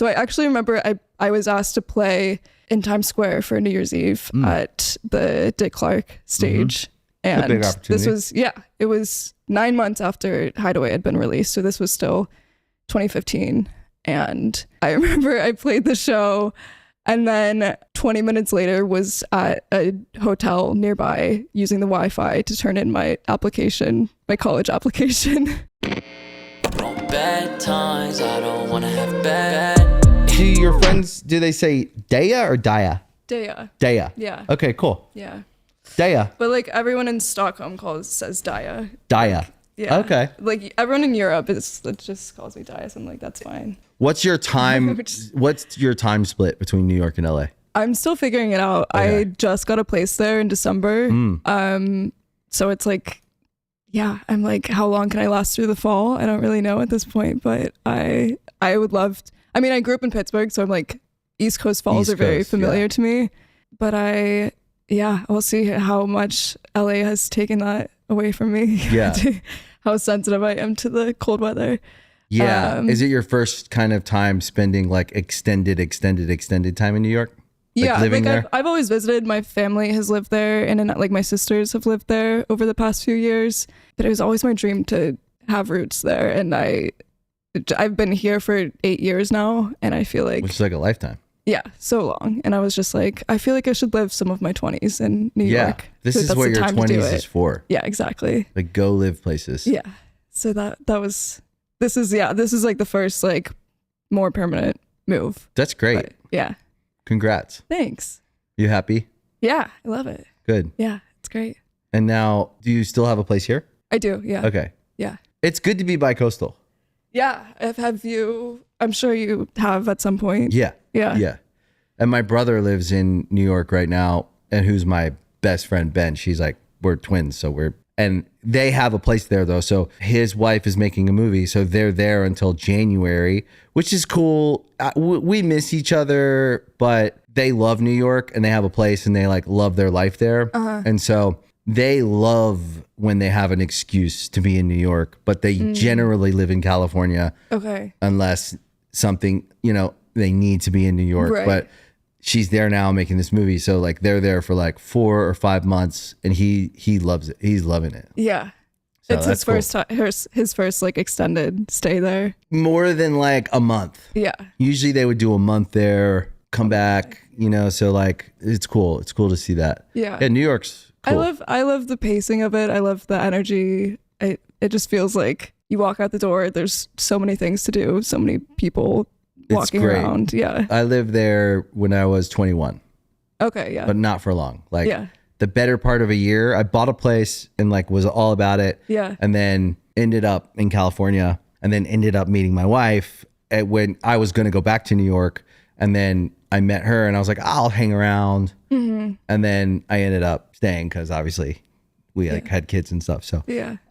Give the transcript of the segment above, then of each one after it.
So I actually remember I was asked to play in Times Square for New Year's Eve at the Dick Clark stage. And a big opportunity. This was, it was 9 months after Hideaway had been released. So this was still 2015. And I remember I played the show and then 20 minutes later was at a hotel nearby using the Wi-Fi to turn in my application, my college application. Bad times, I don't wanna have bad. Do your friends, do they say Daya or Daya? Daya. Daya. Yeah. Okay, cool. Yeah. Daya. But like everyone in Stockholm says Daya. Daya. Yeah. Okay. Like everyone in Europe it just calls me Daya, so I'm like, that's fine. What's your time split between New York and LA? I'm still figuring it out. Okay. I just got a place there in December. So it's like, yeah, I'm like, how long can I last through the fall? I don't really know at this point, but I would love I mean, I grew up in Pittsburgh, so I'm like, East Coast falls are very familiar to me. But we'll see how much LA has taken that away from me. Yeah. How sensitive I am to the cold weather. Yeah. Is it your first kind of time spending like extended time in New York? Like living there? I've always visited. My family has lived there, and like my sisters have lived there over the past few years. But it was always my dream to have roots there, and I've been here for 8 years now, and I feel like, which is like a lifetime. Yeah, so long. And I was just like, I feel like I should live some of my 20s in New York. This is what your 20s is for. Yeah, exactly. Like go live places. Yeah. So this is like the first like more permanent move. That's great. But, yeah. Congrats. Thanks. You happy? Yeah, I love it. Good. Yeah, it's great. And now, do you still have a place here? I do, yeah. Okay. Yeah. It's good to be bi-coastal. Yeah, I'm sure you have at some point. Yeah. Yeah. Yeah. And my brother lives in New York right now, and who's my best friend, Ben. She's like, we're twins, and they have a place there though. So his wife is making a movie, so they're there until January, which is cool. We miss each other, but they love New York and they have a place and they like love their life there. And so they love when they have an excuse to be in New York, but they generally live in California. Okay. Unless something, they need to be in New York. Right. But she's there now making this movie. So like they're there for like 4 or 5 months and he loves it. He's loving it. Yeah. So it's his first time, his first like extended stay there. More than like a month. Yeah. Usually they would do a month there, come back, so like it's cool. It's cool to see that. Yeah. Yeah, New York's cool. I love the pacing of it. I love the energy. It just feels like you walk out the door, there's so many things to do, so many people walking around. Yeah. I lived there when I was 21. Okay, yeah. But not for long. Like the better part of a year, I bought a place and like was all about it. Yeah. And then ended up in California and then ended up meeting my wife when I was going to go back to New York. And then I met her and I was like, I'll hang around. Mm-hmm. And then I ended up staying because obviously we had kids and stuff. So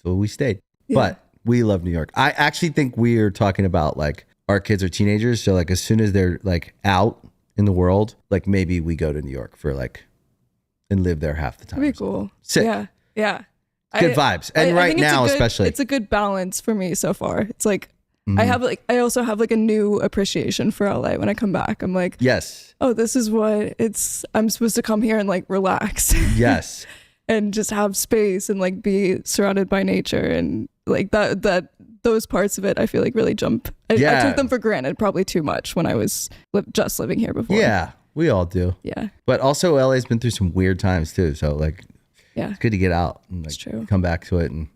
we stayed. Yeah. But we love New York. I actually think we are talking about like our kids are teenagers. So like as soon as they're like out in the world, like maybe we go to New York for like and live there half the time. That'd be cool. Sick. Yeah. Yeah. Good vibes. And right now, especially. It's a good balance for me so far. It's like, I also have like a new appreciation for LA when I come back. I'm like, yes. Oh, this is what I'm supposed to come here and like relax. Yes. And just have space and like be surrounded by nature and like those parts of it I feel like really jump. I took them for granted probably too much when I was just living here before. Yeah, we all do. Yeah. But also LA's been through some weird times too. So like, yeah, it's good to get out and like come back to it and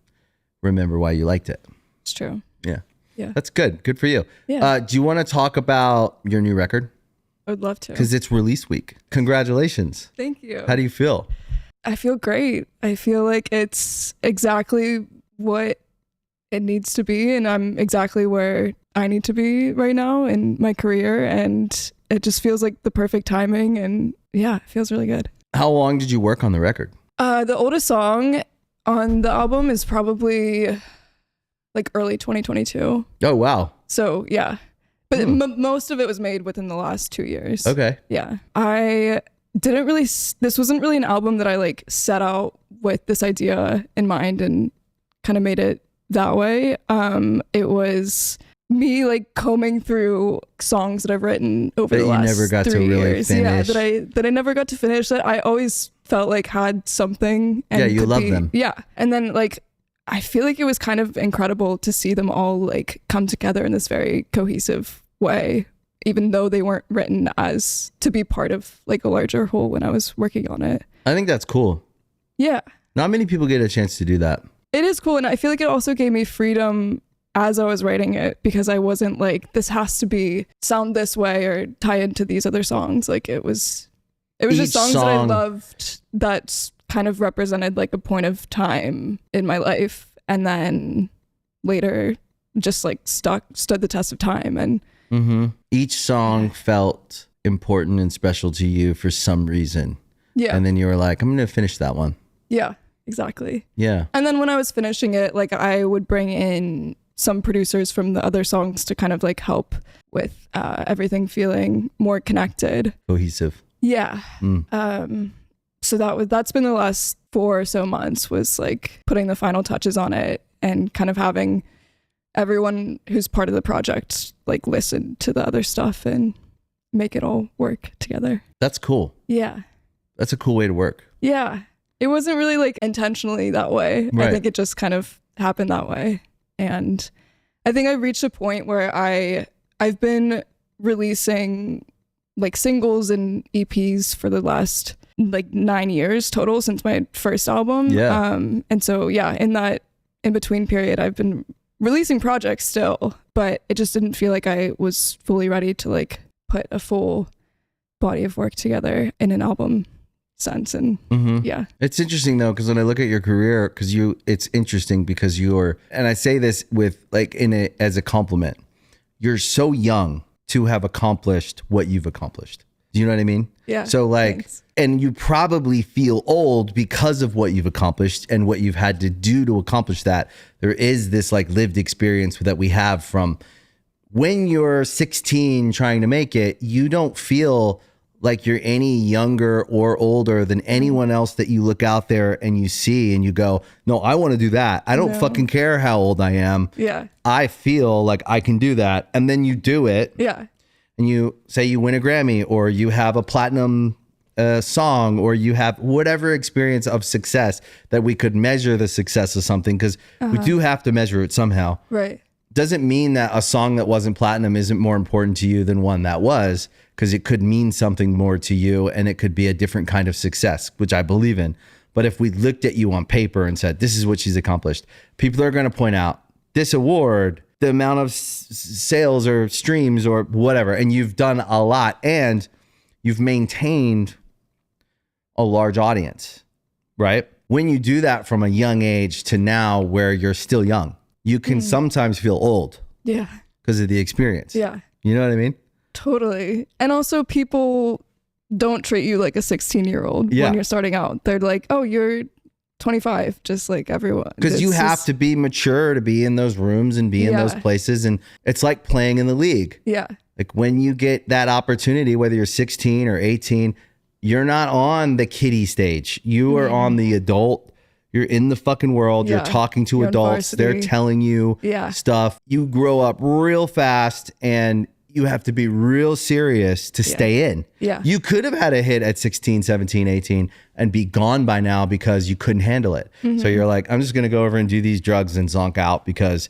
remember why you liked it. It's true. Yeah. Yeah. That's good. Good for you. Yeah. Do you want to talk about your new record? I would love to. Because it's release week. Congratulations. Thank you. How do you feel? I feel great. I feel like it's exactly what it needs to be. And I'm exactly where I need to be right now in my career. And it just feels like the perfect timing. And yeah, it feels really good. How long did you work on the record? The oldest song on the album is probably like early 2022. Oh, wow. So yeah. But most of it was made within the last 2 years. Okay. Yeah. This wasn't really an album that I like set out with this idea in mind and kind of made it that way. It was me like combing through songs that I've written over That the you last never got to 3 really years. finish. Yeah, that I never got to finish, that I always felt like had something. And Yeah, you could love be- them. Yeah. And then like, I feel like it was kind of incredible to see them all like come together in this very cohesive way, even though they weren't written as to be part of like a larger whole when I was working on it. I think that's cool. Yeah. Not many people get a chance to do that. It is cool. And I feel like it also gave me freedom as I was writing it, because I wasn't like, this has to be sound this way or tie into these other songs. Like it was Each just songs that I song- loved that kind of represented like a point of time in my life. And then later just like stood the test of time. And Each song felt important and special to you for some reason. yeah, And then you were like, I'm going to finish that one. yeah, exactly. Yeah. And then when I was finishing it, like I would bring in some producers from the other songs to kind of like help with everything feeling more connected. Cohesive. Yeah. So that's been the last 4 or so months, was like putting the final touches on it and kind of having everyone who's part of the project like listen to the other stuff and make it all work together. That's cool. Yeah. That's a cool way to work. Yeah. It wasn't really like intentionally that way. Right. I think it just kind of happened that way. And I think I reached a point where I've been releasing like singles and EPs for the last like 9 years total since my first album. Yeah. And so yeah, in that in between period, I've been releasing projects still, but it just didn't feel like I was fully ready to like put a full body of work together in an album sense. And yeah. It's interesting though, because when I look at your career, it's interesting because and I say this with like as a compliment, you're so young to have accomplished what you've accomplished. Do you know what I mean? Yeah. So like, Thanks. and you probably feel old because of what you've accomplished and what you've had to do to accomplish that. There is this like lived experience that we have from when you're 16 trying to make it. You don't feel like you're any younger or older than anyone else that you look out there and you see and you go, no, I want to do that. I don't fucking care how old I am. Yeah. I feel like I can do that. And then you do it. Yeah. And you say you win a Grammy or you have a platinum song or you have whatever experience of success that we could measure the success of something, because we do have to measure it somehow. Right. Doesn't mean that a song that wasn't platinum isn't more important to you than one that was, because it could mean something more to you and it could be a different kind of success, which I believe in. But if we looked at you on paper and said, this is what she's accomplished, people are going to point out this award, the amount of sales or streams or whatever, and you've done a lot and you've maintained a large audience, right? When you do that from a young age to now where you're still young, you can sometimes feel old Yeah. because of the experience. Yeah. You know what I mean? Totally. And also people don't treat you like a 16-year-old Yeah. when you're starting out. They're like, oh, you're 25, just like everyone. Because you It's have just- to be mature to be in those rooms and be in those Yeah. places. And it's like playing in the league. Yeah. Like when you get that opportunity, whether you're 16 or 18, you're not on the kiddie stage. You are on the adult. You're in the fucking world. Yeah. You're talking to You're on adults. They're varsity. telling you Yeah. stuff. You grow up real fast and you have to be real serious to stay in. Yeah. You could have had a hit at 16, 17, 18 and be gone by now because you couldn't handle it. So you're like, I'm just going to go over and do these drugs and zonk out because,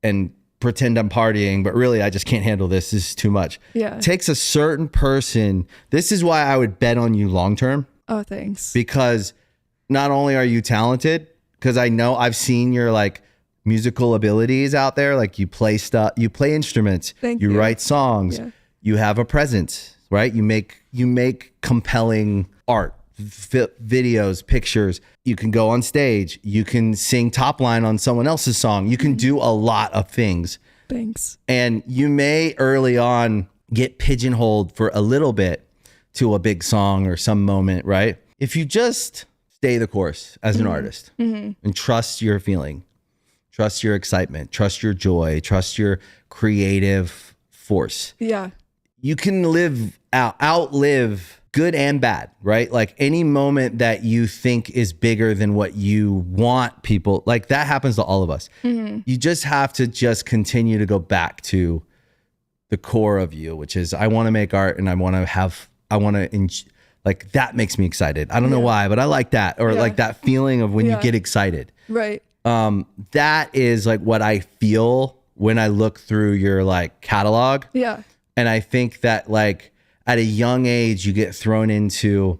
and pretend I'm partying, but really I just can't handle this. This is too much. Yeah. It takes a certain person. This is why I would bet on you long term, Oh, thanks. because not only are you talented, because I know I've seen your like musical abilities out there. Like you play stuff, you play instruments, Thank you you. write songs, Yeah. you have a presence, right? You make compelling art, videos, pictures. You can go on stage. You can sing top line on someone else's song. You can do a lot of things. Thanks. And you may early on get pigeonholed for a little bit to a big song or some moment, right? If you just stay the course as an artist and trust your feeling, trust your excitement, trust your joy, trust your creative force, Yeah. you can outlive good and bad, right? Like any moment that you think is bigger than what you want people, like that happens to all of us. You just have to just continue to go back to the core of you, which is I want to make art and like that makes me excited. I don't know why, but I like that. Or like that feeling of when you get excited. Right. That is like what I feel when I look through your like catalog. Yeah. And I think that like at a young age, you get thrown into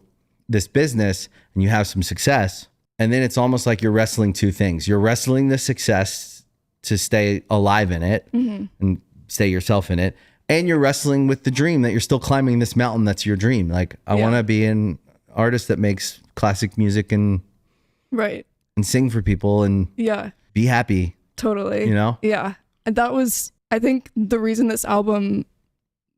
this business and you have some success. And then it's almost like you're wrestling two things. You're wrestling the success to stay alive in it and stay yourself in it. And you're wrestling with the dream that you're still climbing this mountain. That's your dream. Like I want to be an artist that makes classic music and and sing for people and be happy. Totally. You know? Yeah. And that was, I think the reason this album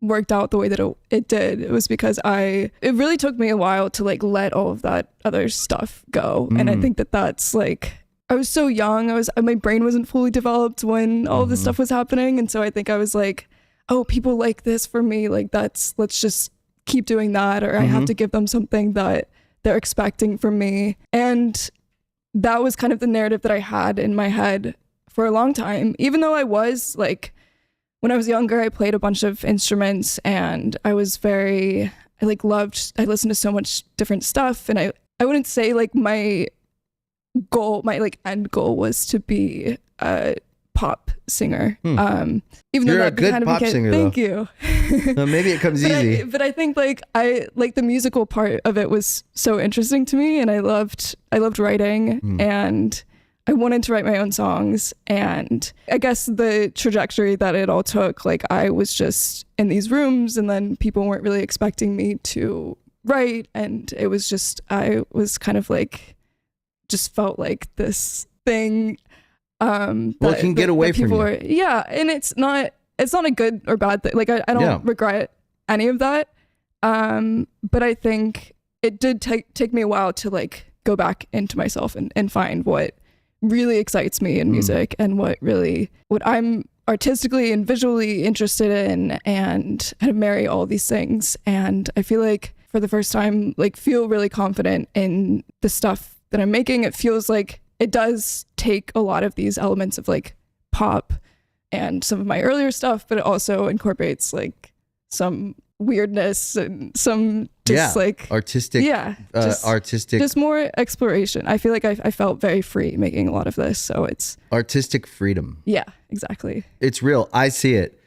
worked out the way that it did, it was because it really took me a while to like let all of that other stuff go. And I think that's like, I was so young. My brain wasn't fully developed when all of this stuff was happening. And so I think I was like, oh, people like this for me. Like let's just keep doing that. Or I have to give them something that they're expecting from me. And that was kind of the narrative that I had in my head for a long time. Even though I was like, when I was younger, I played a bunch of instruments and I listened to so much different stuff. And I wouldn't say like my end goal was to be a pop singer. Even though You're that a good kind of pop singer, thank though. you. So maybe it comes easy. But I think like the musical part of it was so interesting to me, and I loved writing, and I wanted to write my own songs. And I guess the trajectory that it all took, like I was just in these rooms and then people weren't really expecting me to write. And it was just, I was kind of like, just felt like this thing. It can get away from you. And it's not a good or bad thing. Like I don't regret any of that. But I think it did take me a while to like go back into myself and find what really excites me in music and what I'm artistically and visually interested in, and kind of marry all these things. And I feel like for the first time, like feel really confident in the stuff that I'm making. It feels like it does take a lot of these elements of like pop and some of my earlier stuff, but it also incorporates like some weirdness and some just like artistic, just more exploration. I feel like I felt very free making a lot of this. So it's artistic freedom. Yeah, exactly. It's real. I see it.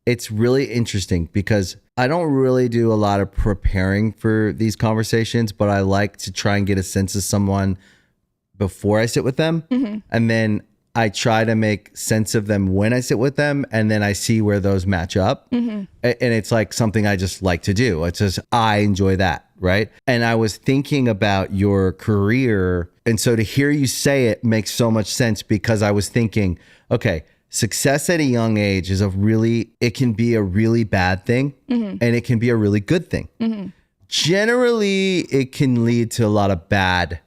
It's really interesting because I don't really do a lot of preparing for these conversations, but I like to try and get a sense of someone before I sit with them. And then I try to make sense of them when I sit with them, and then I see where those match up. And it's like something I just like to do. It's just, I enjoy that, right? And I was thinking about your career, and so to hear you say it makes so much sense, because I was thinking, okay, success at a young age is it can be a really bad thing, and it can be a really good thing. Generally, it can lead to a lot of bad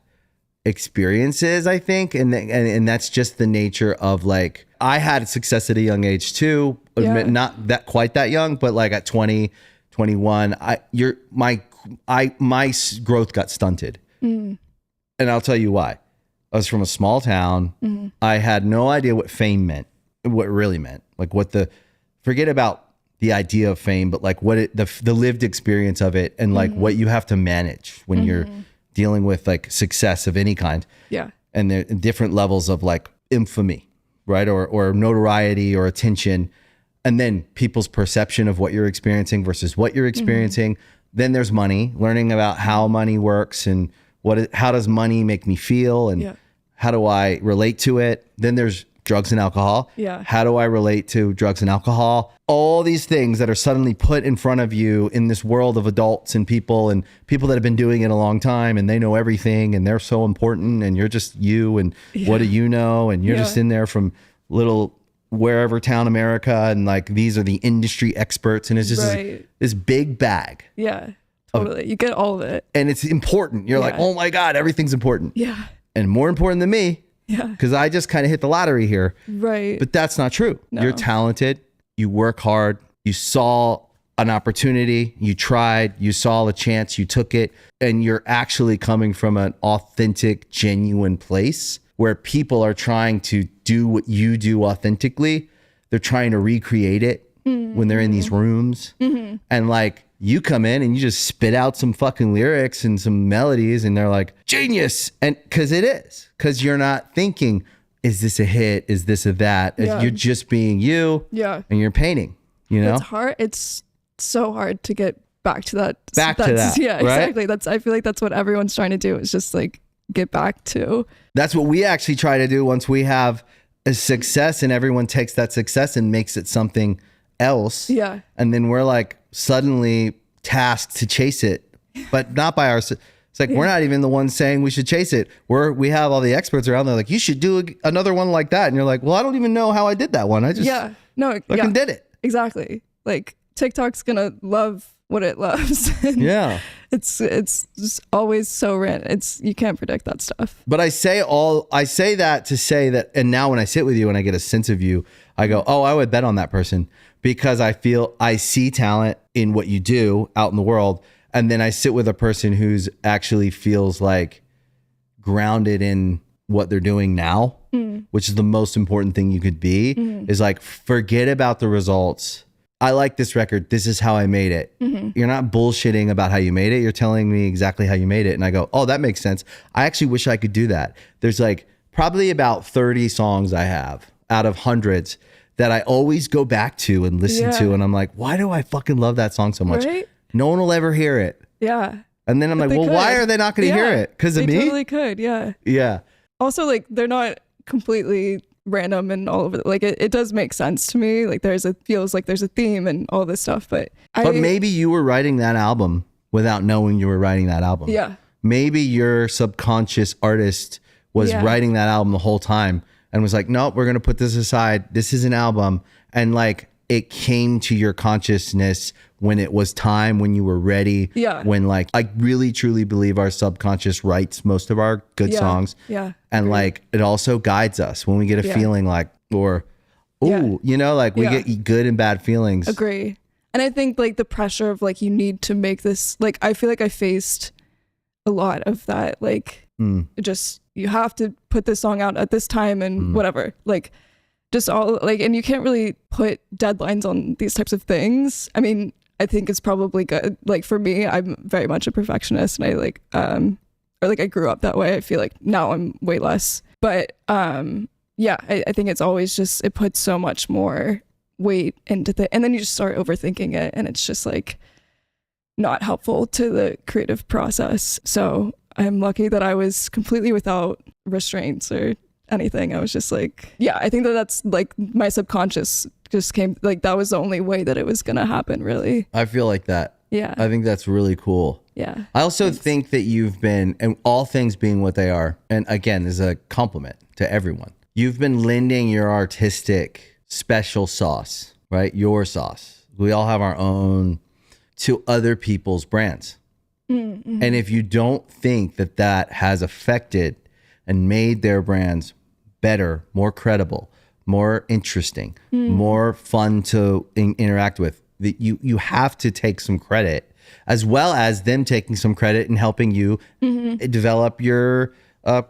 experiences, I think, and that's just the nature of like, I had success at a young age too, not that quite that young, but like at 20, 21, my growth got stunted. And I'll tell you why. I was from a small town. I had no idea what fame meant, what it really meant, like forget about the idea of fame, but like the lived experience of it, and like what you have to manage when you're dealing with like success of any kind. Yeah. And there are different levels of like infamy, right? Or notoriety or attention. And then people's perception of what you're experiencing versus what you're experiencing. Then there's money, learning about how money works and how does money make me feel, and how do I relate to it? Then there's drugs and alcohol. How do I relate to drugs and alcohol? All these things that are suddenly put in front of you in this world of adults and people that have been doing it a long time, and they know everything and they're so important, and you're just you, and what do you know? And you're just in there from little wherever town America, and like these are the industry experts, and it's just this big bag. Yeah, totally. You get all of it. And it's important. You're like, oh my God, everything's important. Yeah. And more important than me. Yeah. Because I just kind of hit the lottery here. Right. But that's not true. No. You're talented. You work hard. You saw an opportunity, you tried, you saw a chance, you took it, and you're actually coming from an authentic, genuine place where people are trying to do what you do authentically. They're trying to recreate it when they're in these rooms. And like, you come in and you just spit out some fucking lyrics and some melodies, and they're like, genius. And because it is, because you're not thinking, is this a hit? Is this a that? Yeah. You're just being you, and you're painting, you know? It's hard. It's so hard to get back to that. Yeah, right? exactly. I feel like that's what everyone's trying to do, is just like get back to. That's what we actually try to do once we have a success, and everyone takes that success and makes it something else. Yeah. And then we're like suddenly tasked to chase it, but not by ourselves. It's like, we're not even the ones saying we should chase it. We have all the experts around there like, you should do another one like that. And you're like, well, I don't even know how I did that one. I just fucking did it. Exactly. Like TikTok's gonna love what it loves. Yeah. It's just always so random. You can't predict that stuff. But I say that to say that, and now when I sit with you and I get a sense of you, I go, oh, I would bet on that person, because I see talent in what you do out in the world. And then I sit with a person who's actually feels like grounded in what they're doing now, which is the most important thing you could be, is like, forget about the results. I like this record. This is how I made it. You're not bullshitting about how you made it. You're telling me exactly how you made it. And I go, oh, that makes sense. I actually wish I could do that. There's like probably about 30 songs I have out of hundreds that I always go back to and listen to. And I'm like, why do I fucking love that song so much? Right? No one will ever hear it. Yeah. And then I'm like, well, why are they not going to hear it? Because of me? They totally could. Yeah. Yeah. Also, like, they're not completely random and all over. Like, it does make sense to me. Like, feels like there's a theme and all this stuff. But maybe you were writing that album without knowing you were writing that album. Yeah. Maybe your subconscious artist was writing that album the whole time and was like, nope, we're going to put this aside. This is an album. And like, it came to your consciousness when it was time, when you were ready. Yeah. When like, I really truly believe our subconscious writes most of our good songs. Yeah. And like, it also guides us when we get a feeling like, or, ooh, you know, like we get good and bad feelings. Agree. And I think like the pressure of like, you need to make this, like, I feel like I faced a lot of that. Like, just, you have to put this song out at this time and whatever. Like, just all like, and you can't really put deadlines on these types of things. I mean, I think it's probably good. Like for me, I'm very much a perfectionist, and I like, or like I grew up that way. I feel like now I'm way less, but yeah, I think it's always just, it puts so much more weight into and then you just start overthinking it, and it's just like not helpful to the creative process. So I'm lucky that I was completely without restraints or anything. I was just like, yeah, I think that's like my subconscious just came, like that was the only way that it was gonna happen, really. I feel like that. Yeah. I think that's really cool. Yeah. I also think that you've been, and all things being what they are, and again, this is a compliment to everyone, you've been lending your artistic special sauce, right? Your sauce. We all have our own to other people's brands. Mm-hmm. And if you don't think that that has affected and made their brands better, more credible, more interesting, more fun to interact with, that you have to take some credit, as well as them taking some credit in helping you develop your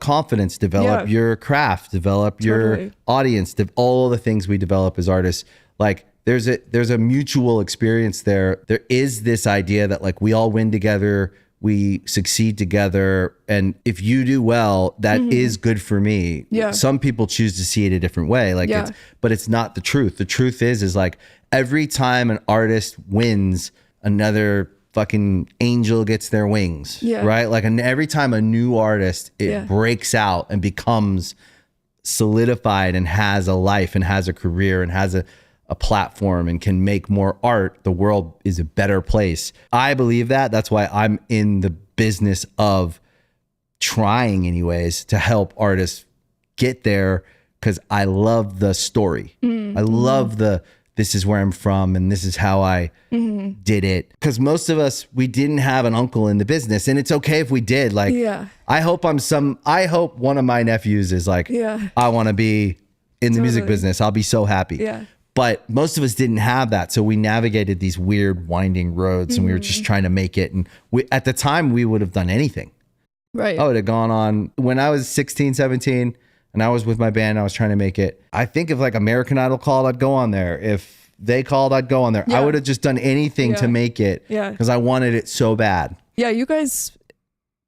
confidence, develop your craft, develop your audience, all the things we develop as artists. Like there's a mutual experience there. There is this idea that like we all win together, we succeed together, and if you do well, that is good for me. Yeah. Some people choose to see it a different way, like but it's not the truth. The truth is like every time an artist wins, another fucking angel gets their wings, right? Like every time a new artist breaks out and becomes solidified and has a life and has a career and has a platform and can make more art, the world is a better place. I believe that. That's why I'm in the business of trying anyways to help artists get there, because I love the story. I love this is where I'm from and this is how I did it. Because most of us, we didn't have an uncle in the business, and it's okay if we did. Like, I hope one of my nephews is like, I want to be in the music business. I'll be so happy. But most of us didn't have that. So we navigated these weird winding roads and we were just trying to make it. And at the time, we would have done anything. Right. I would have gone on when I was 16, 17 and I was with my band. I was trying to make it. I think if like American Idol called, I'd go on there. If they called, I'd go on there. Yeah. I would have just done anything to make it because I wanted it so bad. Yeah. You guys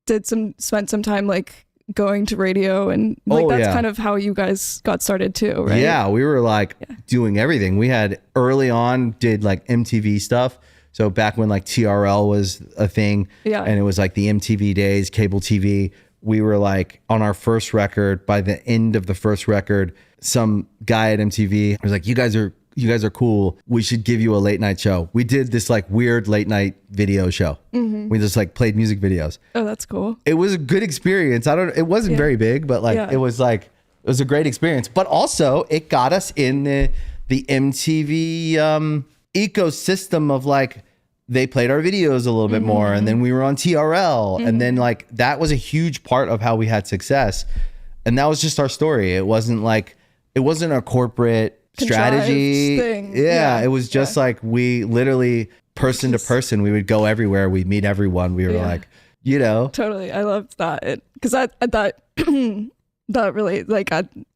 spent some time like going to radio and like that's kind of how you guys got started too, right? Yeah, we were like doing everything. We had early on did like MTV stuff. So back when like TRL was a thing and it was like the MTV days, cable TV, we were like on our first record. By the end of the first record, some guy at MTV was like, you guys are cool. We should give you a late night show. We did this like weird late night video show. We just like played music videos. Oh, that's cool. It was a good experience. It wasn't very big, but like it was a great experience. But also it got us in the MTV ecosystem of like, they played our videos a little bit more and then we were on TRL and then like that was a huge part of how we had success. And that was just our story. It wasn't a corporate strategy thing. Yeah, it was just like we literally person to person, we would go everywhere, we'd meet everyone. We were like, you know. Totally. I loved that. Because that really like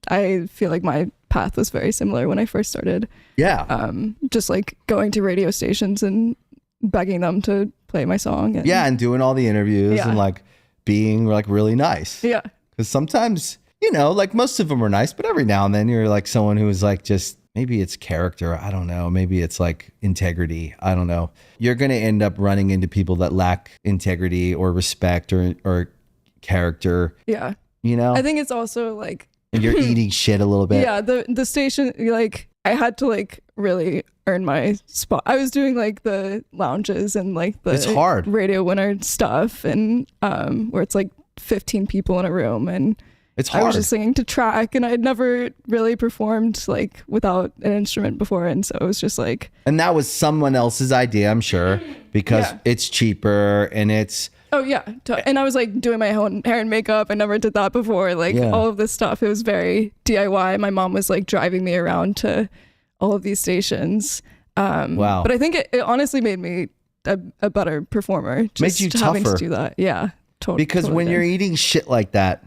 I feel like my path was very similar when I first started. Yeah. Just like going to radio stations and begging them to play my song and doing all the interviews and like being like really nice. Yeah. Because sometimes, you know, like most of them are nice, but every now and then you're like someone who is like just maybe it's character. I don't know. Maybe it's like integrity. I don't know. You're going to end up running into people that lack integrity or respect or character. Yeah. You know, I think it's also like you're eating shit a little bit. Yeah. The station, like I had to like really earn my spot. I was doing like the lounges and like the it's hard radio winner stuff and where it's like 15 people in a room and it's hard. I was just singing to track and I had never really performed like without an instrument before. And so it was just like. And that was someone else's idea, I'm sure, because it's cheaper and it's. Oh, yeah. And I was like doing my own hair and makeup. I never did that before. Like all of this stuff. It was very DIY. My mom was like driving me around to all of these stations. Wow. But I think it honestly made me a better performer. Just Makes you having tougher. to do that. Yeah. Totally. Because when you're eating shit like that.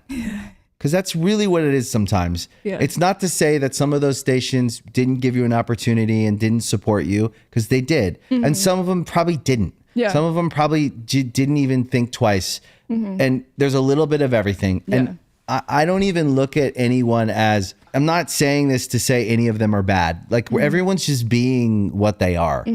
Because that's really what it is sometimes. Yeah. It's not to say that some of those stations didn't give you an opportunity and didn't support you, because they did. And some of them probably didn't. Yeah. Some of them probably didn't even think twice. And there's a little bit of everything. And I don't even look at anyone as, I'm not saying this to say any of them are bad. Like everyone's just being what they are.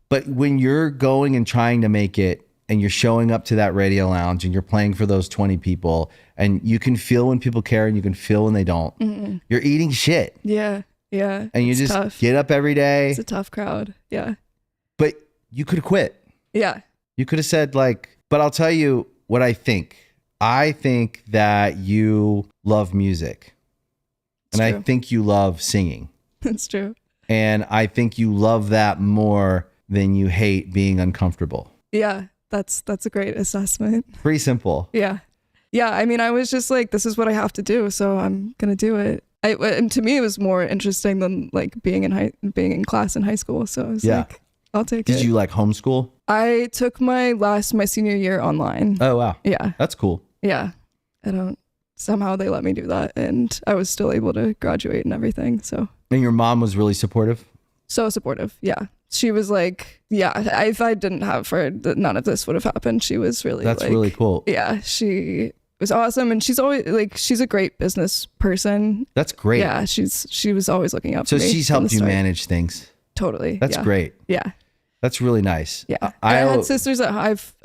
But when you're going and trying to make it, and you're showing up to that radio lounge and you're playing for those 20 people and you can feel when people care and you can feel when they don't. You're eating shit. Yeah. Yeah. And you just tough. Get up every day. It's a tough crowd. Yeah. But you could have quit. Yeah. You could have said like, but I'll tell you what I think. I think that you love music. And I think you love singing. That's true. And I think you love that more than you hate being uncomfortable. Yeah. That's a great assessment. Pretty simple. Yeah. Yeah. I mean, I was just like, this is what I have to do. So I'm going to do it. And to me, it was more interesting than like being in class in high school. So I was like, I'll take it. Did you like homeschool? I took my senior year online. Oh, wow. Yeah. That's cool. Yeah. Somehow they let me do that. And I was still able to graduate and everything. So. And your mom was really supportive? So supportive. Yeah. She was like, yeah, if I didn't have her, none of this would have happened. She was really That's really cool. Yeah, she was awesome. And she's always like, she's a great business person. That's great. Yeah, she was always looking out for me. So she's helped you manage things. Totally. That's great. Yeah. That's really nice. Yeah. I had sisters that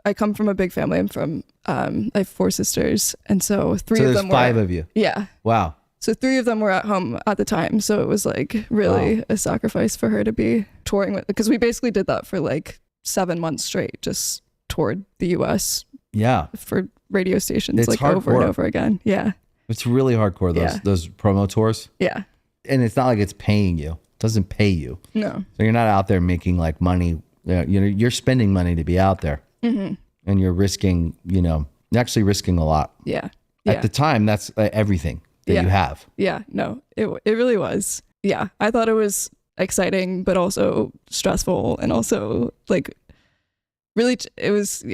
I come from a big family. I have 4 sisters. And so 3 of them were. 5 of you. Yeah. Wow. So 3 of them were at home at the time. So it was like really a sacrifice for her to be touring with, because we basically did that for like 7 months straight, just toured the US. Yeah. For radio stations, it's like hardcore. over and over again. Yeah. It's really hardcore, those promo tours. Yeah. And it's not like it's paying you. It doesn't pay you. No. So you're not out there making like money. You're spending money to be out there. And you're risking, you're actually risking a lot. Yeah. At the time, that's everything that you have. Yeah, no, it really was. Yeah, I thought it was exciting, but also stressful, and also like really, it was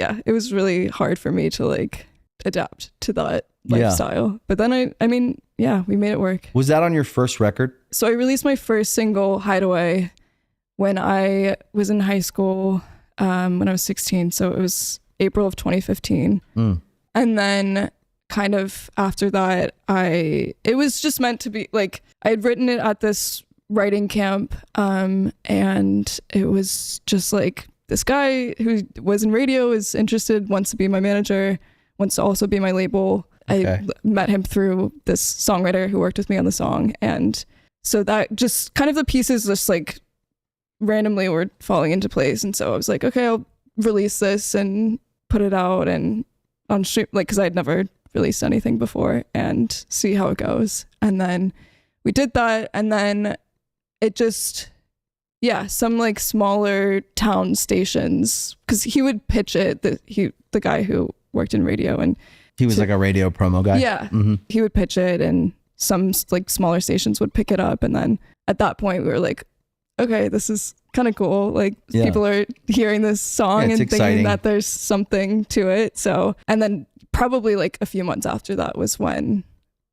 really hard for me to like adapt to that lifestyle. But then I mean, yeah, we made it work. Was that on your first record? So I released my first single, Hideaway, when I was in high school, when I was 16. So it was April of 2015. And then kind of after that, it was just meant to be like, I had written it at this writing camp, and it was just like, this guy who was in radio is interested, wants to be my manager, wants to also be my label. Okay. I met him through this songwriter who worked with me on the song. And so that just kind of the pieces just like randomly were falling into place. And so I was like, okay, I'll release this and put it out and on stream, like, cause I'd never released anything before, and see how it goes. And then we did that. And then it just, some like smaller town stations, cause he would pitch it, the guy who worked in radio, and he was like a radio promo guy. Yeah. He would pitch it, and some like smaller stations would pick it up. And then at that point we were like, okay, this is kind of cool. Like people are hearing this song and exciting, thinking that there's something to it. So, and then probably like a few months after that was when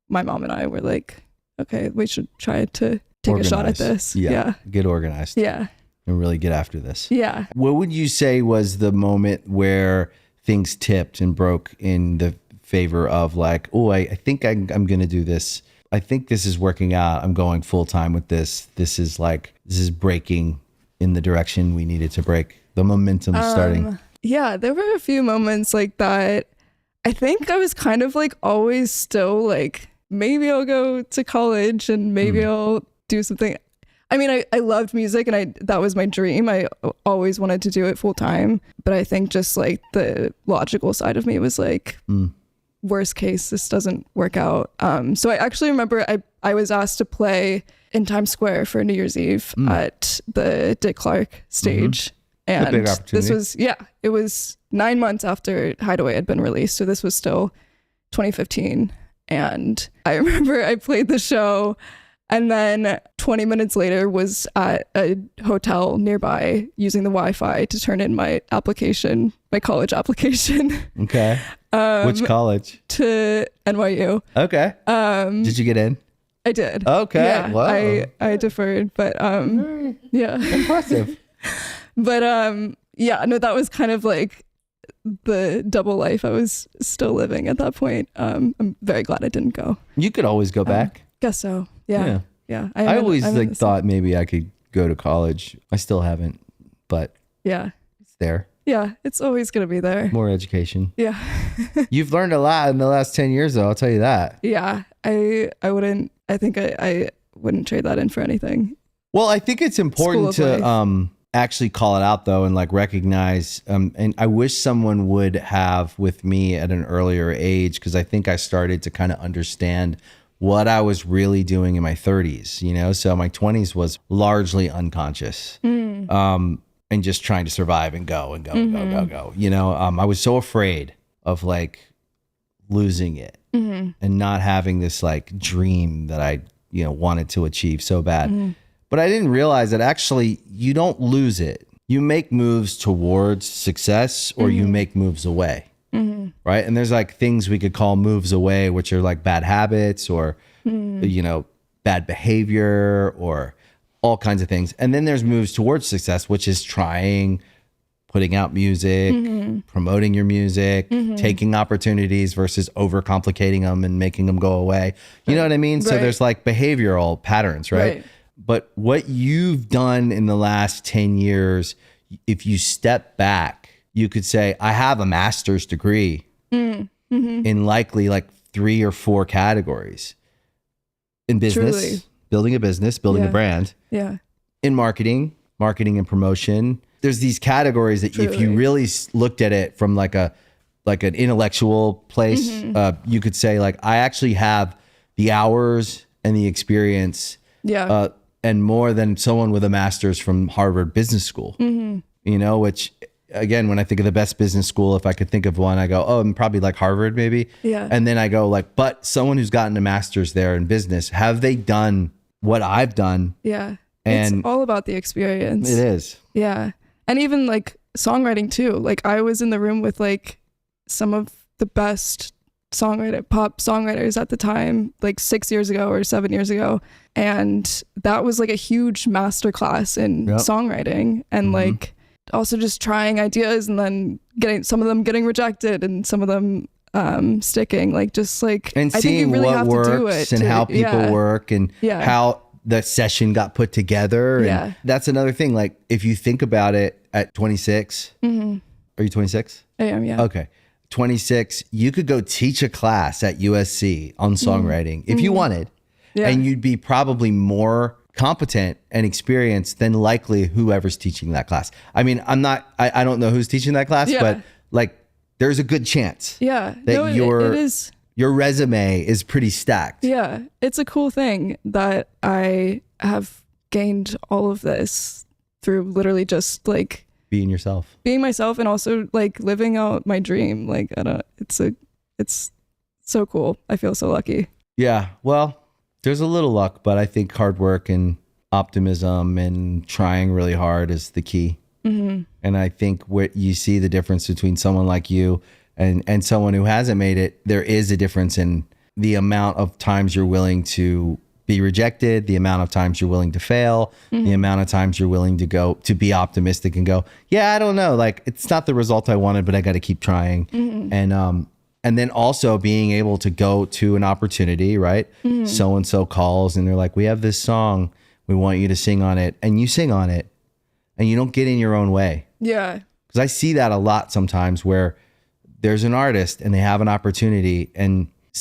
my mom and I were like, okay, we should try to take a shot at this. Yeah. Get organized. Yeah. And really get after this. Yeah. What would you say was the moment where things tipped and broke in the favor of like, oh, I think I'm going to do this. I think this is working out. I'm going full time with this. This is breaking in the direction we needed to break. The momentum starting. Yeah, there were a few moments like that. I think I was kind of like always still like, maybe I'll go to college and maybe I'll do something. I mean, I loved music, and that was my dream. I always wanted to do it full time. But I think just like the logical side of me was like, worst case, this doesn't work out. So I actually remember I was asked to play in Times Square for New Year's Eve at the Dick Clark stage. And a big opportunity. This was, it was 9 months after Hideaway had been released. So this was still 2015. And I remember I played the show, and then 20 minutes later was at a hotel nearby using the Wi-Fi to turn in my application, my college application. Okay. Which college? To NYU. Okay. Did you get in? I did. Okay. Yeah, wow. I deferred, but yeah. Impressive. But no, that was kind of like the double life I was still living at that point. I'm very glad I didn't go. You could always go back. Guess so. Yeah. I always thought maybe I could go to college. I still haven't, but it's there. Yeah, it's always going to be there. More education. Yeah. You've learned a lot in the last 10 years, though. I'll tell you that. Yeah, I wouldn't trade that in for anything. Well, I think it's important to actually call it out, though, and like recognize, and I wish someone would have with me at an earlier age, because I think I started to kind of understand what I was really doing in my 30s, you know? So my 20s was largely unconscious. And just trying to survive and go. You know, I was so afraid of like losing it and not having this like dream that I, wanted to achieve so bad. But I didn't realize that actually you don't lose it. You make moves towards success, or you make moves away. Right. And there's like things we could call moves away, which are like bad habits or, bad behavior or all kinds of things. And then there's moves towards success, which is putting out music, promoting your music, taking opportunities versus overcomplicating them and making them go away. You know what I mean? Right. So there's like behavioral patterns, right? But what you've done in the last 10 years, if you step back, you could say, I have a master's degree in likely like 3 or 4 categories. In business, truly. Building a business, building a brand. Yeah. In marketing and promotion. There's these categories that truly. If you really looked at it from like an intellectual place, you could say like, I actually have the hours and the experience and more than someone with a master's from Harvard Business School, which again, when I think of the best business school, if I could think of one, I go, I'm probably like Harvard maybe. Yeah. And then I go like, but someone who's gotten a master's there in business, have they done what I've done? Yeah. And it's all about the experience. it is. Yeah. And even like songwriting too. Like I was in the room with like some of the best pop songwriters at the time, like 6 years ago or 7 years ago. And that was like a huge masterclass in songwriting and like also just trying ideas and then getting some of them getting rejected and some of them sticking, like just like, and I seeing think you really what have works to do it and how people work and how the session got put together. And that's another thing. Like if you think about it at 26, are you 26? I am, yeah. Okay. 26, you could go teach a class at USC on songwriting if you wanted, and you'd be probably more competent and experienced than likely whoever's teaching that class. I mean, I don't know who's teaching that class, but like there's a good chance that your resume is pretty stacked. Yeah, it's a cool thing that I have gained all of this through literally just like being myself and also like living out my dream. Like it's so cool. I feel so lucky. Yeah. Well, there's a little luck, but I think hard work and optimism and trying really hard is the key. And I think what you see the difference between someone like you and someone who hasn't made it, there is a difference in the amount of times you're willing to be rejected, the amount of times you're willing to fail, the amount of times you're willing to be optimistic and go, yeah, I don't know, like it's not the result I wanted, but I got to keep trying. And then also being able to go to an opportunity, right? So-and-so calls and they're like, we have this song, we want you to sing on it, and you sing on it and you don't get in your own way. Yeah. Because I see that a lot sometimes where there's an artist and they have an opportunity and it's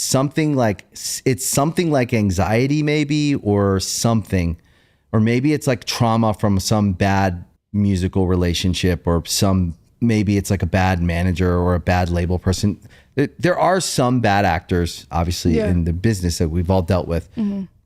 something like anxiety maybe or something, or maybe it's like trauma from some bad musical relationship or maybe it's like a bad manager or a bad label person. There are some bad actors obviously in the business that we've all dealt with.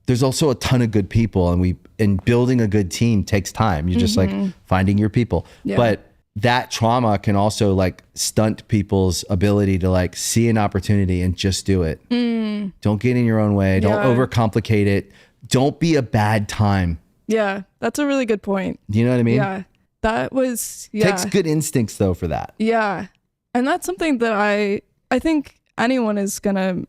There's also a ton of good people and building a good team takes time. You're just like finding your people, but that trauma can also like stunt people's ability to like see an opportunity and just do it. Don't get in your own way. Don't overcomplicate it. Don't be a bad time. Yeah, that's a really good point. Do you know what I mean? Yeah, that was, Takes good instincts though for that. Yeah. And that's something that I think anyone is going to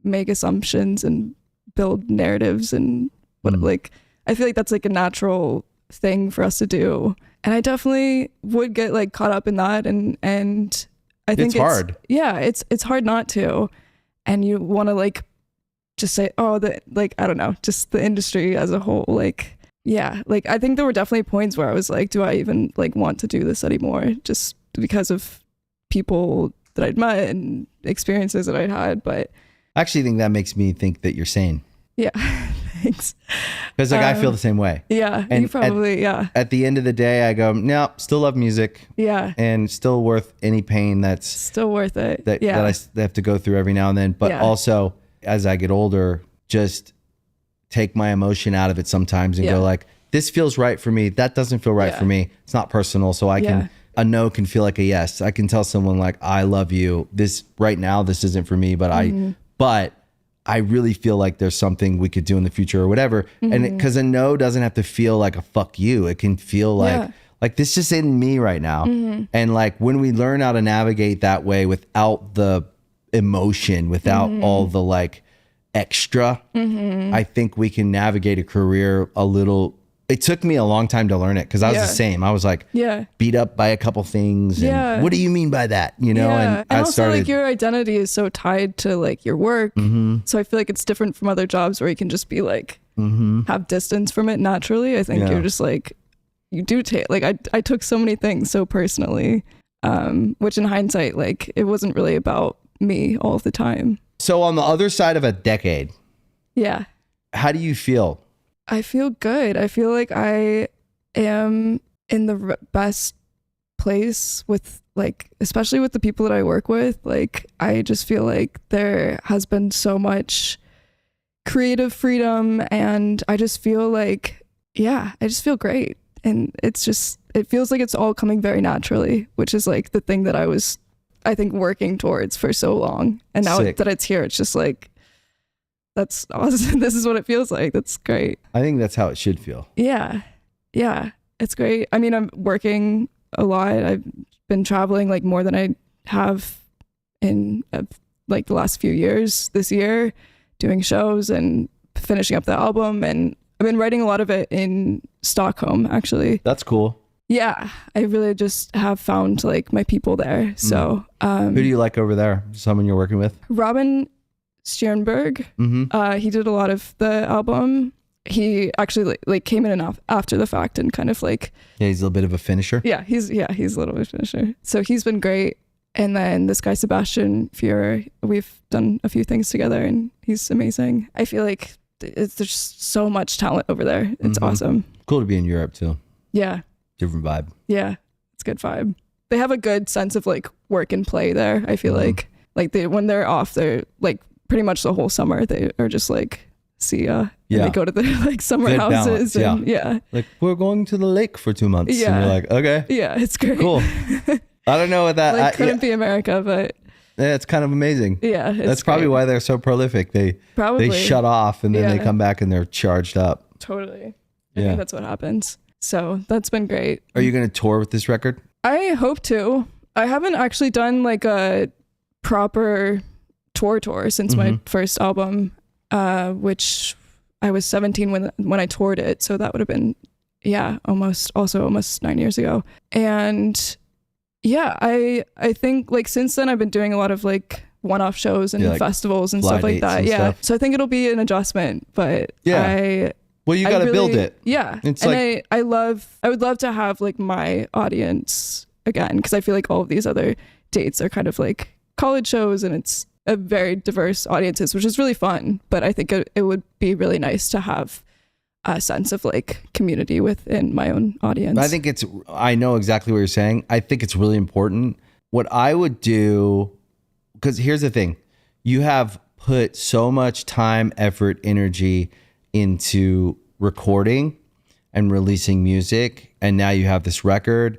make assumptions and build narratives and what like, I feel like that's like a natural thing for us to do. And I definitely would get like caught up in that. And I think it's hard. Yeah. It's hard not to. And you want to like, just say, oh, I don't know, just the industry as a whole. Like, yeah, like I think there were definitely points where I was like, do I even like want to do this anymore? Just because of people that I'd met and experiences that I'd had. But I actually think that makes me think that you're sane. Yeah. Thanks. Because like I feel the same way. Yeah. And you probably, At the end of the day, I go, no, still love music. Yeah. And still worth any pain that's still worth it. That I have to go through every now and then. But also as I get older, just take my emotion out of it sometimes and go like, this feels right for me. That doesn't feel right for me. It's not personal. So a no can feel like a yes. I can tell someone like, I love you. This right now, this isn't for me, but I really feel like there's something we could do in the future or whatever. And because a no doesn't have to feel like a fuck you. It can feel like this just isn't me right now. And like when we learn how to navigate that way without the emotion, without all the like extra, I think we can navigate a career a little. It took me a long time to learn it because I was the same. I was like beat up by a couple things. And what do you mean by that? You know, and I also started like your identity is so tied to like your work. So I feel like it's different from other jobs where you can just be like have distance from it naturally. I think you're just like you do take like I took so many things so personally, which in hindsight like it wasn't really about me all the time. So on the other side of a decade, how do you feel? I feel good. I feel like I am in the best place with like, especially with the people that I work with. Like, I just feel like there has been so much creative freedom and I just feel like, I just feel great. And it feels like it's all coming very naturally, which is like the thing that I was, I think, working towards for so long. And now that it's here, it's just like, that's awesome. This is what it feels like. That's great. I think that's how it should feel. Yeah. Yeah. It's great. I mean, I'm working a lot. I've been traveling like more than I have in like the last few years this year, doing shows and finishing up the album. And I've been writing a lot of it in Stockholm, actually. That's cool. Yeah. I really just have found like my people there. So, who do you like over there? Someone you're working with? Robin Stjernberg. He did a lot of the album. He actually like came in and after the fact and kind of like, yeah, he's a little bit of a finisher. Yeah, he's a little bit of a finisher. So he's been great. And then this guy Sebastian Fuhrer, we've done a few things together, and he's amazing. I feel like there's so much talent over there. It's awesome. Cool to be in Europe too. Yeah, different vibe. Yeah, it's a good vibe. They have a good sense of like work and play there. I feel like when they're off, they're like pretty much the whole summer they are just like, see ya. Yeah. And they go to the like summer good houses. Balance, and yeah. Like, we're going to the lake for 2 months. Yeah. And you're like, okay. Yeah, it's great. Cool. I don't know what that like, couldn't be America, but yeah, it's kind of amazing. Yeah. That's probably why they're so prolific. They shut off and then they come back and they're charged up. Totally. I think that's what happens. So that's been great. Are you going to tour with this record? I hope to. I haven't actually done like a proper tour since my first album, which I was 17 when I toured it. So that would have been, almost 9 years ago. And yeah, I think like since then I've been doing a lot of like one-off shows and like festivals and stuff like that. Yeah. Stuff. So I think it'll be an adjustment, but well, you got to build it. Yeah. It's and like, I would love to have like my audience again, because I feel like all of these other dates are kind of like college shows and it's a very diverse audiences, which is really fun. But I think it would be really nice to have a sense of like community within my own audience. I know exactly what you're saying. I think it's really important. What I would do, because here's the thing, you have put so much time, effort, energy into recording and releasing music, and now you have this record.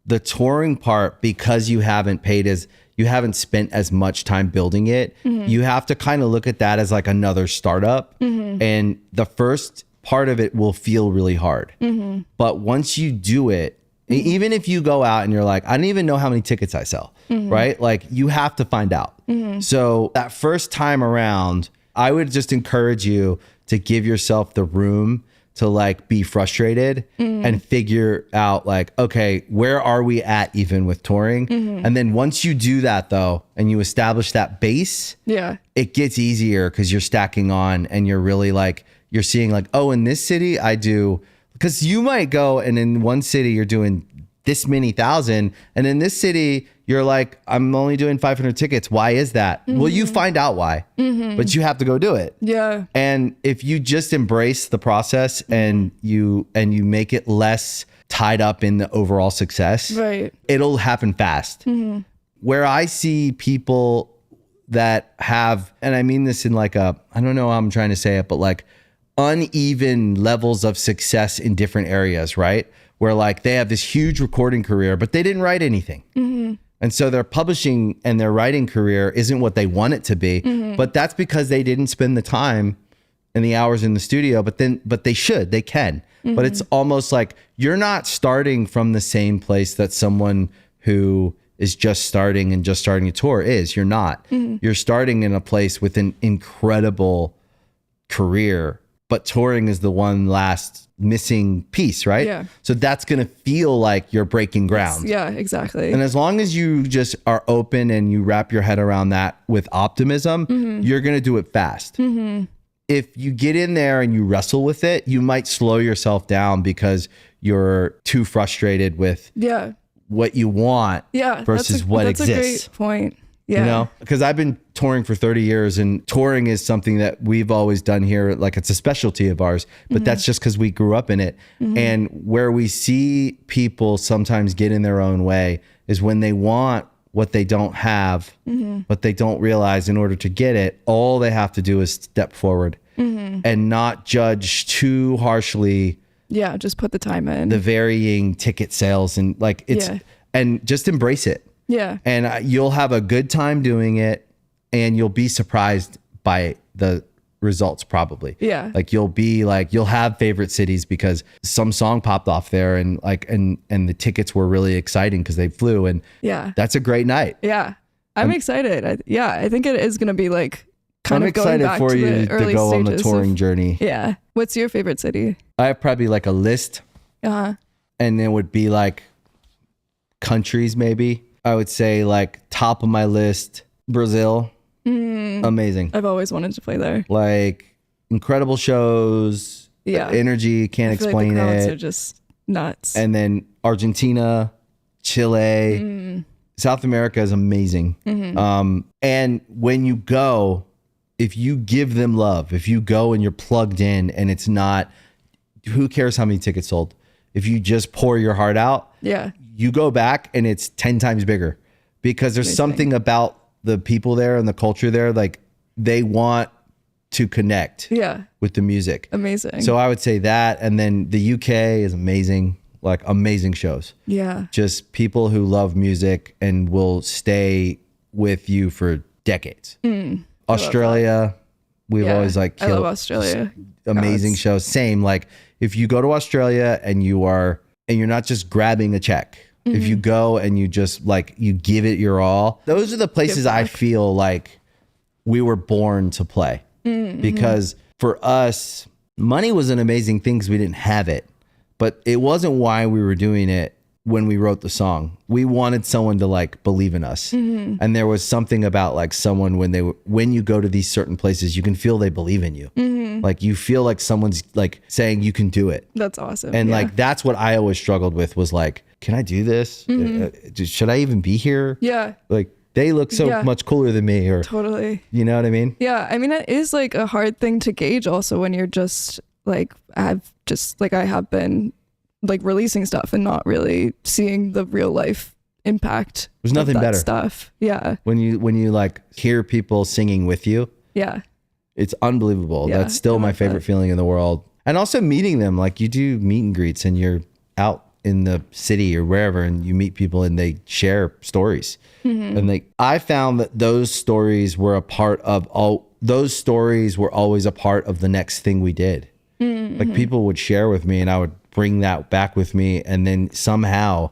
The touring part, because you haven't spent as much time building it, you have to kind of look at that as like another startup. And the first part of it will feel really hard. But once you do it, even if you go out and you're like, I don't even know how many tickets I sell, right? Like you have to find out. So that first time around, I would just encourage you to give yourself the room to like be frustrated and figure out like, okay, where are we at even with touring? And then once you do that though, and you establish that base, it gets easier because you're stacking on and you're really like, you're seeing like, oh, in this city I do, because you might go and in one city you're doing this many thousand, and in this city you're like, I'm only doing 500 tickets. Why is that? Well, you find out why, but you have to go do it. Yeah. And if you just embrace the process and you make it less tied up in the overall success, right, it'll happen fast. Where I see people that have, and I mean this in like I don't know how I'm trying to say it, but like uneven levels of success in different areas, right? Where like they have this huge recording career, but they didn't write anything. And so their publishing and their writing career isn't what they want it to be, but that's because they didn't spend the time and the hours in the studio, but they can. But it's almost like you're not starting from the same place that someone who is just starting to tour is. You're not. You're starting in a place with an incredible career, but touring is the one last missing piece, right? Yeah. So that's going to feel like you're breaking ground. Yeah, exactly. And as long as you just are open and you wrap your head around that with optimism, you're going to do it fast. If you get in there and you wrestle with it, you might slow yourself down because you're too frustrated with what you want versus what exists. That's a great point. Yeah. You know, because I've been touring for 30 years and touring is something that we've always done here. Like it's a specialty of ours, but that's just because we grew up in it. And where we see people sometimes get in their own way is when they want what they don't have, but they don't realize in order to get it, all they have to do is step forward and not judge too harshly. Yeah. Just put the time in. The varying ticket sales and like and just embrace it. Yeah. And you'll have a good time doing it and you'll be surprised by the results probably. Yeah. Like you'll have favorite cities because some song popped off there and the tickets were really exciting because they flew and Yeah. that's a great night. Yeah. I'm excited. I think it is going to be like kind I'm of going excited back for to you the to early go on the stages touring of- journey. Yeah. What's your favorite city? I have probably like a list Uh-huh. and it would be like countries maybe. I would say like top of my list, Brazil. Amazing. I've always wanted to play there. Like incredible shows. Yeah. Energy, can't I feel explain like the crowds it. are just nuts. And then Argentina, Chile, South America is amazing. And when you go, if you give them love, if you go and you're plugged in and it's not, who cares how many tickets sold? If you just pour your heart out, Yeah. you go back and it's 10 times bigger because there's something about the people there and the culture there. Like they want to connect Yeah. with the music. Amazing. So I would say that. And then the UK is amazing, like amazing shows. Yeah. Just people who love music and will stay with you for decades. Australia, we've Yeah. always like I love killed Australia. amazing Crowds. shows. Same, like if you go to Australia and you're not just grabbing a check. If you go and you just like you give it your all, those are the places I feel like we were born to play. Because for us, money was an amazing thing because we didn't have it, but it wasn't why we were doing it when we wrote the song. We wanted someone to like believe in us. And there was something about like someone when you go to these certain places, you can feel they believe in you. Like you feel like someone's like saying you can do it. That's awesome. And Yeah. like, that's what I always struggled with was like, can I do this? Should I even be here? Yeah. Like they look so Yeah. much cooler than me or, Totally. you know what I mean? Yeah. I mean, it is like a hard thing to gauge also when you're just like, I have been like releasing stuff and not really seeing the real life impact. There's of nothing that better. stuff. Yeah. When you like hear people singing with you, Yeah. it's unbelievable. Yeah, That's still I my love favorite that. feeling in the world. And also meeting them, like you do meet and greets and you're out in the city or wherever and you meet people and they share stories. And I found that those stories were always a part of the next thing we did. Like people would share with me and I would bring that back with me. And then somehow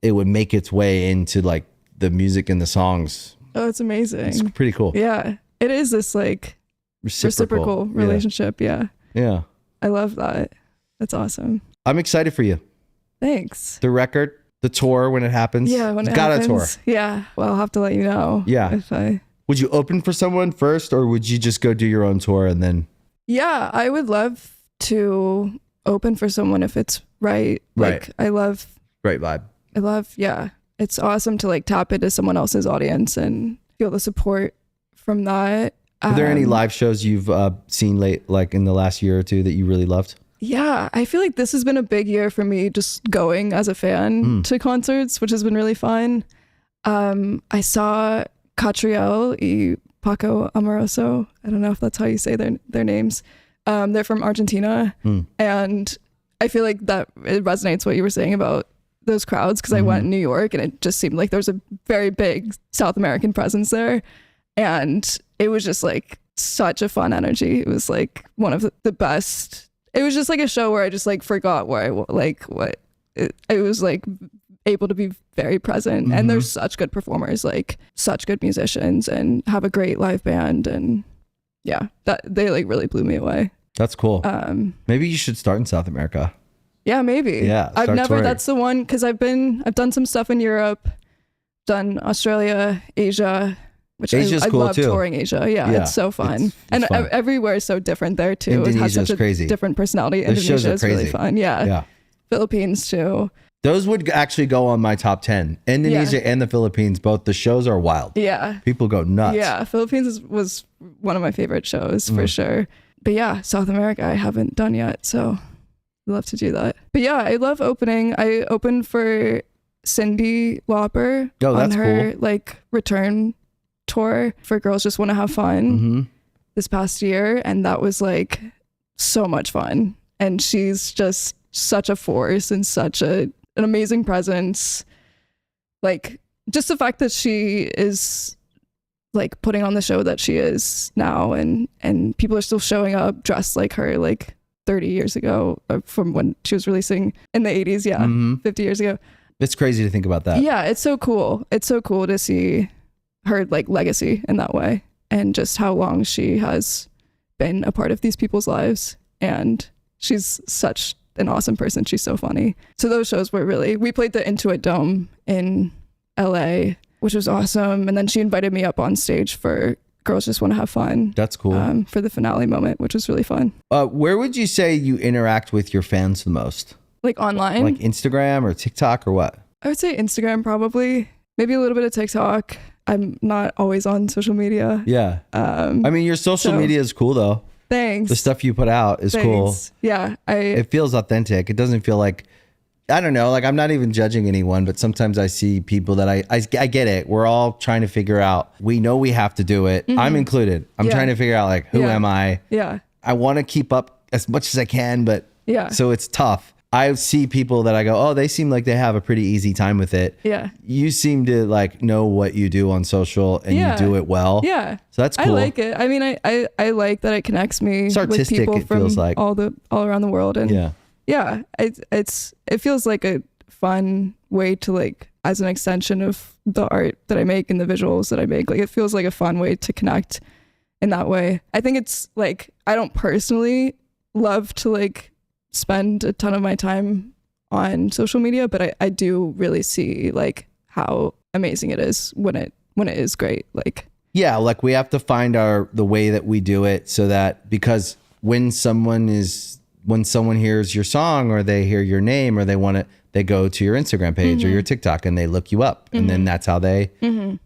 it would make its way into like the music and the songs. Oh, it's amazing. It's pretty cool. Yeah. It is this like reciprocal Yeah. relationship. Yeah. Yeah. I love that. That's awesome. I'm excited for you. Thanks. The record, the tour when it happens. Yeah. When It's it got happens. a tour. Yeah. Well, I'll have to let you know. Yeah. If I, Would you open for someone first or would you just go do your own tour and then? yeah, I would love to open for someone if it's right. Like Right. I love, Right vibe. yeah. It's awesome to like tap into someone else's audience and feel the support from that. Are there any live shows you've seen like in the last year or two that you really loved? Yeah, I feel like this has been a big year for me just going as a fan to concerts, which has been really fun. I saw Catriel y Paco Amoroso. I don't know if that's how you say their names. They're from Argentina. And I feel like that it resonates what you were saying about those crowds because I went in New York and it just seemed like there was a very big South American presence there. And it was just like such a fun energy. It was like one of the best. It was just like a show where I just like forgot where I was like able to be very present. And there's such good performers, like such good musicians and have a great live band. And yeah, that they like really blew me away. That's cool. Maybe you should start in South America. Yeah, maybe. Yeah, I've start never, touring. that's the one, because I've done some stuff in Europe, done Australia, Asia, which Asia's I cool love too. touring Asia. Yeah, Yeah, it's so fun. it's And fun. everywhere is so different there too. It has Indonesia's such a crazy. different personality. Those shows Indonesia are is really crazy. fun. Yeah. Yeah. Philippines too. Those would actually go on my top 10. Indonesia and the Philippines, both the shows are wild. Yeah. People go nuts. Yeah. Philippines was one of my favorite shows for sure. But yeah, South America I haven't done yet. So I'd love to do that. But yeah, I love opening. I opened for Cyndi Lauper Oh, on that's her cool. like return tour for Girls Just Want to Have Fun this past year. And that was like so much fun. And she's just such a force and such an amazing presence. Like just the fact that she is like putting on the show that she is now, and people are still showing up dressed like her, like 30 years ago, from when she was releasing in the 80s. Yeah. 50 years ago. It's crazy to think about that. Yeah. It's so cool. It's so cool to see her like legacy in that way, and just how long she has been a part of these people's lives. And she's such an awesome person. She's so funny. So those shows were really, we played the Intuit Dome in LA, which was awesome. And then she invited me up on stage for Girls Just Want to Have Fun. That's cool. For the finale moment, which was really fun. Where would you say you interact with your fans the most? Like online? Like Instagram or TikTok or what? I would say Instagram probably. Maybe a little bit of TikTok. I'm not always on social media. Yeah. I mean, your social media is cool though. Thanks. The stuff you put out is cool. Yeah. It feels authentic. It doesn't feel like, I don't know, like I'm not even judging anyone, but sometimes I see people that I get it. We're all trying to figure out, we know we have to do it. I'm included. I'm trying to figure out like, who am I? Yeah. I want to keep up as much as I can, but so it's tough. I see people that I go, oh, they seem like they have a pretty easy time with it. Yeah. You seem to like know what you do on social and you do it well. Yeah. So that's cool. I like it. I mean, I like that it connects me with people it from feels like. all around the world. And it feels like a fun way to like, as an extension of the art that I make and the visuals that I make, like it feels like a fun way to connect in that way. I think it's like, I don't personally love to like spend a ton of my time on social media, but I do really see like how amazing it is when it is great. Like, yeah, like we have to find the way that we do it, so that, because when someone hears your song or they hear your name or they go to your Instagram page or your TikTok and they look you up, and then that's how they go,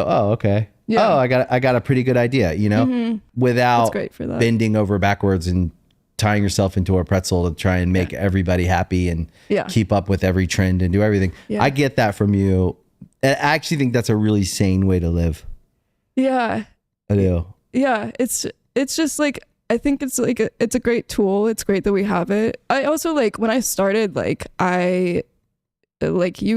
oh, okay. Yeah. Oh, I got a pretty good idea, you know, without great for that. bending over backwards and tying yourself into a pretzel to try and make everybody happy and keep up with every trend and do everything. Yeah. I get that from you. I actually think that's a really sane way to live. Yeah. I do. Yeah. It's just like, I think it's like, it's a great tool. It's great that we have it. I also like, when I started, like you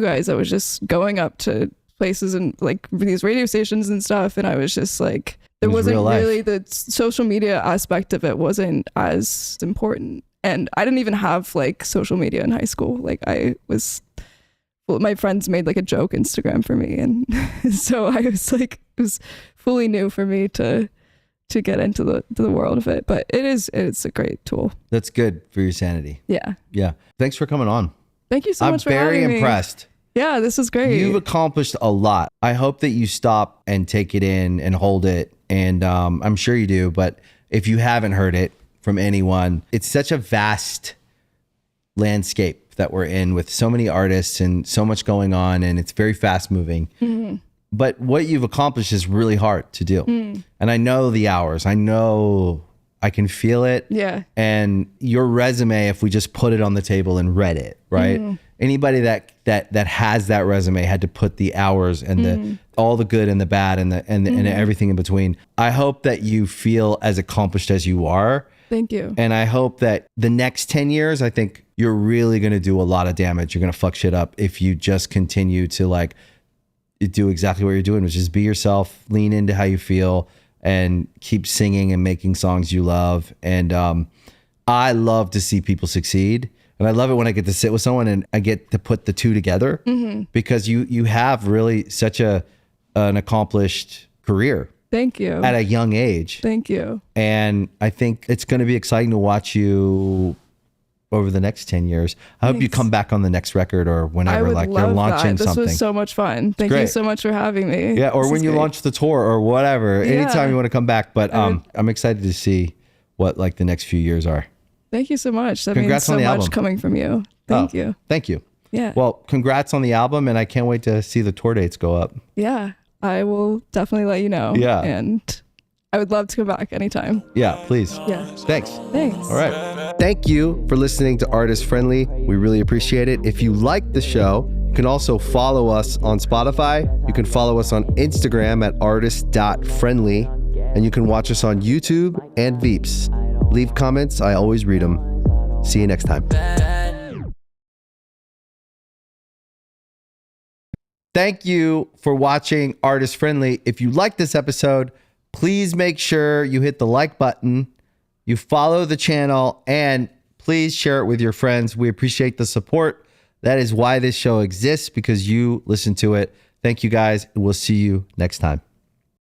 guys, I was just going up to places and like these radio stations and stuff. And I was just like, there wasn't really the social media aspect of it wasn't as important. And I didn't even have like social media in high school. Like my friends made like a joke Instagram for me. And so I was like, it was fully new for me to get into the world of it. But it's a great tool. That's good for your sanity. Yeah. Yeah. Thanks for coming on. Thank you so much for having me. I'm very impressed. Yeah, this is great. You've accomplished a lot. I hope that you stop and take it in and hold it. And I'm sure you do. But if you haven't heard it from anyone, it's such a vast landscape that we're in with so many artists and so much going on. And it's very fast moving. Mm-hmm. But what you've accomplished is really hard to do. And I know the hours. I know I can feel it. Yeah. And your resume, if we just put it on the table and read it, right? Anybody that has that resume had to put the hours and the all the good and the bad and and everything in between. I hope that you feel as accomplished as you are. Thank you. And I hope that the next 10 years, I think you're really going to do a lot of damage. You're going to fuck shit up if you just continue to like do exactly what you're doing, which is be yourself, lean into how you feel, and keep singing and making songs you love. And I love to see people succeed. And I love it when I get to sit with someone and I get to put the two together, because you have really such an accomplished career. Thank you. At a young age. Thank you. And I think it's going to be exciting to watch you over the next 10 years. I hope you come back on the next record or whenever, like you're launching something. This was so much fun. Thank you so much for having me. Yeah, or when you launch the tour or whatever, anytime you want to come back. But I'm excited to see what like the next few years are. Thank you so much. That means so much coming from you. Thank you. Thank you. Yeah. Well, congrats on the album, and I can't wait to see the tour dates go up. Yeah, I will definitely let you know. Yeah. And I would love to come back anytime. Yeah, please. Yeah. Thanks. All right. Thank you for listening to Artist Friendly. We really appreciate it. If you like the show, you can also follow us on Spotify. You can follow us on Instagram at artist.friendly. And you can watch us on YouTube and Veeps. Leave comments. I always read them. See you next time. Thank you for watching Artist Friendly. If you like this episode, please make sure you hit the like button, you follow the channel, and please share it with your friends. We appreciate the support. That is why this show exists, because you listen to it. Thank you guys. We'll see you next time.